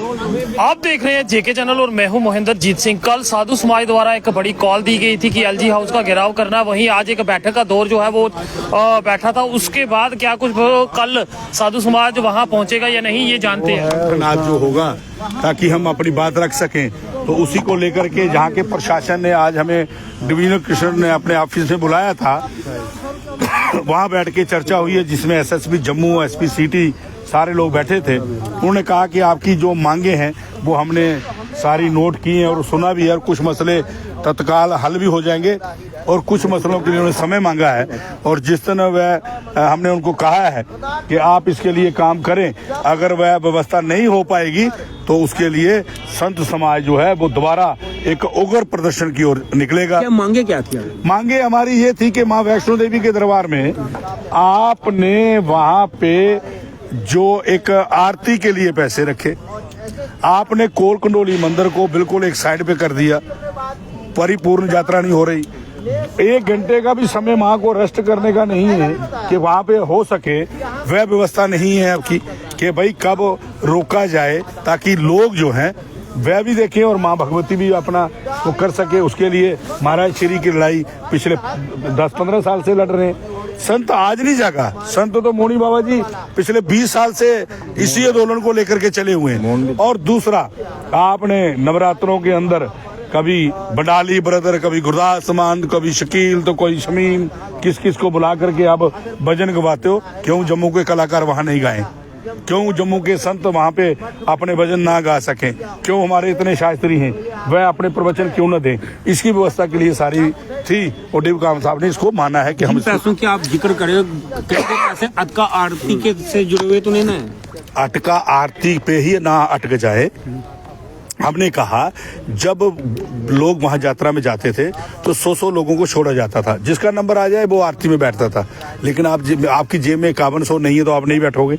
आप देख रहे हैं जेके चैनल और मैं हूं महेंद्र जीत सिंह। कल साधु समाज द्वारा एक बड़ी कॉल दी गई थी कि एलजी हाउस का घेराव करना, वहीं आज एक बैठक का दौर जो है वो बैठा था। उसके बाद क्या कुछ कल साधु समाज वहां पहुंचेगा या नहीं ये जानते हैं। जो होगा ताकि हम अपनी बात रख सकें, तो उसी को लेकर के जहाँ के प्रशासन ने आज हमें डिवीजनल कमिश्नर ने अपने ऑफिस में बुलाया था, वहाँ बैठ के चर्चा हुई है, जिसमें एसएसपी जम्मू, एसपी सिटी सारे लोग बैठे थे। उन्होंने कहा कि आपकी जो मांगे हैं वो हमने सारी नोट की हैं और सुना भी है, और कुछ मसले तत्काल हल भी हो जाएंगे और कुछ मसलों के लिए उन्होंने समय मांगा है। और जिस तरह वह हमने उनको कहा है कि आप इसके लिए काम करें, अगर वह व्यवस्था नहीं हो पाएगी तो उसके लिए संत समाज जो है वो दोबारा एक उग्र प्रदर्शन की ओर निकलेगा। क्या मांगे क्या थी? मांगे हमारी ये थी कि माँ वैष्णो देवी के दरबार में आपने वहाँ पे जो एक आरती के लिए पैसे रखे, आपने कोल कंडोली मंदिर को बिल्कुल एक साइड पे कर दिया, परिपूर्ण यात्रा नहीं हो रही। 1 घंटे का भी समय माँ को रेस्ट करने का नहीं है कि वहाँ पे हो सके, वह व्यवस्था नहीं है आपकी कि भाई कब रोका जाए ताकि लोग जो हैं वह भी देखें और माँ भगवती भी अपना वो कर सके। उसके लिए महाराज श्री की लड़ाई पिछले 10-15 साल से लड़ रहे हैं। संत आज नहीं जागा, संत तो मोनी बाबा जी पिछले 20 साल से इसी आंदोलन को लेकर के चले हुए हैं। और दूसरा, आपने नवरात्रों के अंदर कभी बडाली ब्रदर, कभी गुरदास मान, कभी शकील, तो कोई शमीम, किस किस को बुला करके आप भजन गवाते हो। क्यों जम्मू के कलाकार वहाँ नहीं गाएं? क्यों जम्मू के संत वहाँ पे अपने भजन ना गा सकें? क्यों हमारे इतने शास्त्री हैं वह अपने प्रवचन क्यों न दें? इसकी व्यवस्था के लिए सारी थी और डीव.काम साहब ने इसको माना है कि हम पैसों की आप जिक्र करें, पैसे अटका आरती के से जुड़े हुए तो नहीं ना? अटका आरती पे ही ना अटक जाए। हमने कहा जब लोग वहां यात्रा में जाते थे तो 100 लोगों को छोड़ा जाता था, जिसका नंबर आ जाए वो आरती में बैठता था। लेकिन आपकी जेब में 5100 नहीं है तो आप नहीं बैठोगे।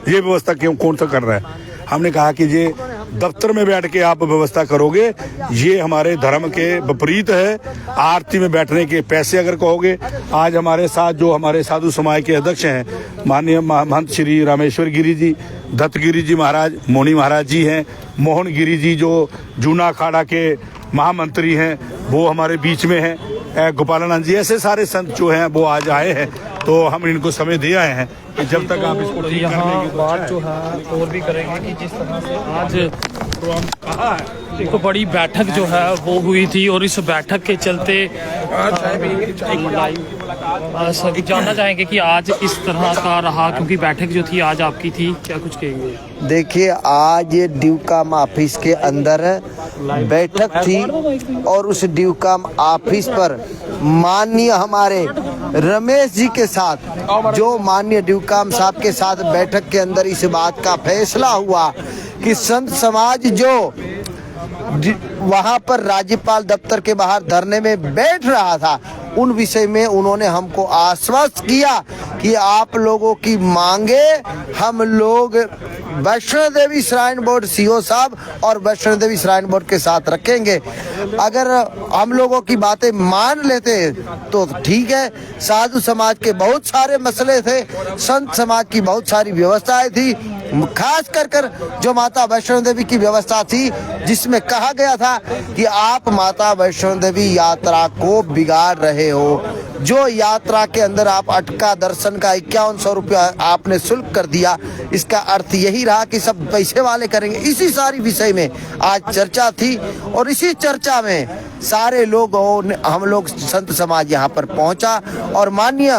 ये व्यवस्था क्यों कौन सा कर रहा है? हमने कहा कि ये दफ्तर में बैठ के आप व्यवस्था करोगे, ये हमारे धर्म के विपरीत है। आरती में बैठने के पैसे अगर कहोगे, आज हमारे साथ जो हमारे साधु समाज के अध्यक्ष हैं माननीय महंत श्री रामेश्वर गिरी जी, दत्त गिरी जी महाराज, मोनी महाराज जी हैं, मोहन गिरी जी जो जूना अखाड़ा के महामंत्री हैं वो हमारे बीच में हैं, गोपालानंद जी, ऐसे सारे संत जो हैं वो आज आए हैं। तो हम इनको समय दे आए हैं कि जब तक आप इसको ठीक यहाँ बात जो है और भी करेंगे कि जिस तरह से आज प्रोग्राम कहा है, एक बड़ी बैठक जो है वो हुई थी और इस बैठक के चलते सभी जानना चाहेंगे कि आज किस तरह का रहा, क्योंकि बैठक जो थी आज आपकी थी, क्या कुछ कहेंगे? देखिए, आज ये डीव.काम ऑफिस के अंदर बैठक थी और उस डीव.काम ऑफिस पर माननीय हमारे रमेश जी के साथ, जो माननीय डीव.काम साहब के साथ बैठक के अंदर इस बात का फैसला हुआ कि संत समाज जो वहां पर राज्यपाल दफ्तर के बाहर धरने में बैठ रहा था, उन विषय में उन्होंने हमको आश्वस्त किया कि आप लोगों की मांगे हम लोग Vaishno Devi shrine board CO साहब और वैष्णो देवी श्राइन बोर्ड के साथ रखेंगे। अगर हम लोगों की बातें मान लेते तो ठीक है। साधु समाज के बहुत सारे मसले थे, संत समाज की बहुत सारी व्यवस्थाएं थी, खास कर जो माता वैष्णो देवी की व्यवस्था थी, जिसमें कहा गया था कि आप माता वैष्णो देवी यात्रा को बिगाड़ रहे हो। जो यात्रा के अंदर आप अटका दर्शन का 5100 रुपया आपने शुल्क कर दिया, इसका अर्थ यही रहा कि सब पैसे वाले करेंगे। इसी सारी विषय में आज चर्चा थी और इसी चर्चा में सारे लोग, हम लोग संत समाज यहाँ पर पहुँचा और माननीय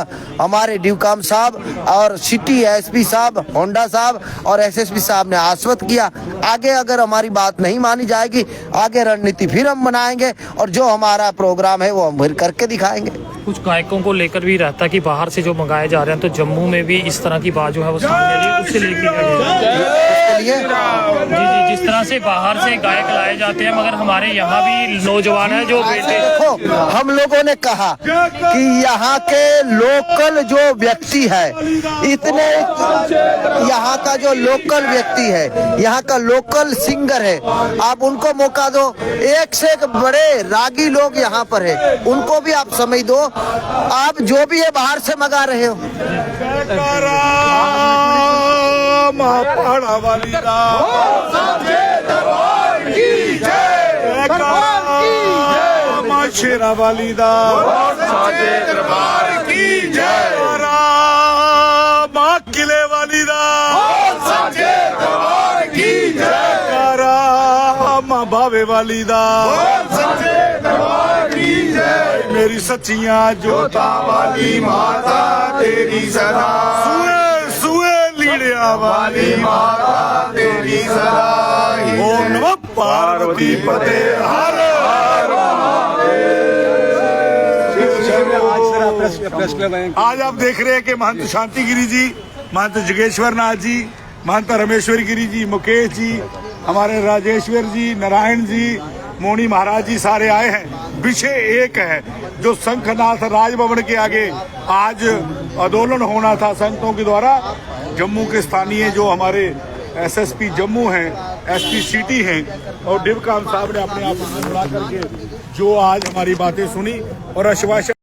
हमारे डीव.काम साहब और सिटी एसपी साहब, होंडा साहब और एसएसपी साहब ने आश्वस्त किया, आगे अगर हमारी बात नहीं मानी जाएगी, आगे रणनीति फिर हम बनाएंगे और जो हमारा प्रोग्राम है वो हम फिर करके दिखाएंगे। कुछ गायकों को लेकर भी रहता कि बाहर से जो मंगाए जा रहे हैं, तो जम्मू में भी इस तरह की बात जो है वो सामने आ रही है, उससे लेकर जी जिस तरह से बाहर से गायक लाए जाते हैं, मगर हमारे यहाँ भी नौजवान है जो बेटे। देखो, हम लोगों ने कहा कि यहाँ के लोकल जो व्यक्ति है, इतने यहाँ का जो लोकल व्यक्ति है, यहाँ का लोकल सिंगर है, आप उनको मौका दो। एक से एक बड़े रागी लोग यहाँ पर है, उनको भी आप समय दो। आप जो भी है बाहर से मंगा रहे हो। महापहाड़ा वाली राम शेरा वाली दा साचे दरबार की जय माँ किले वाली दा साचे दरबार की जय माँ बावे वाली दा साचे दरबार की जय मेरी सच्चियां जोता वाली माता तेरी सदा सुए सुए लीड़िया वाली माता तेरी सदा ओम नमः पार्वती पते हर आज आप देख रहे हैं कि महंत शांति गिरी जी, महंत जगेश्वर नाथ जी, महंत रमेश्वर गिरी जी, मुकेश जी, हमारे राजेश्वर जी, नारायण जी, मोनी महाराज जी सारे आए हैं। विषय एक है, जो शंखनाथ राजभवन के आगे आज आंदोलन होना था संतों के द्वारा। जम्मू के स्थानीय जो हमारे एसएसपी जम्मू हैं, एसपी सिटी हैं और डिवकाम साहब ने अपने आप में बुला करके जो आज हमारी बातें सुनी और आश्वासन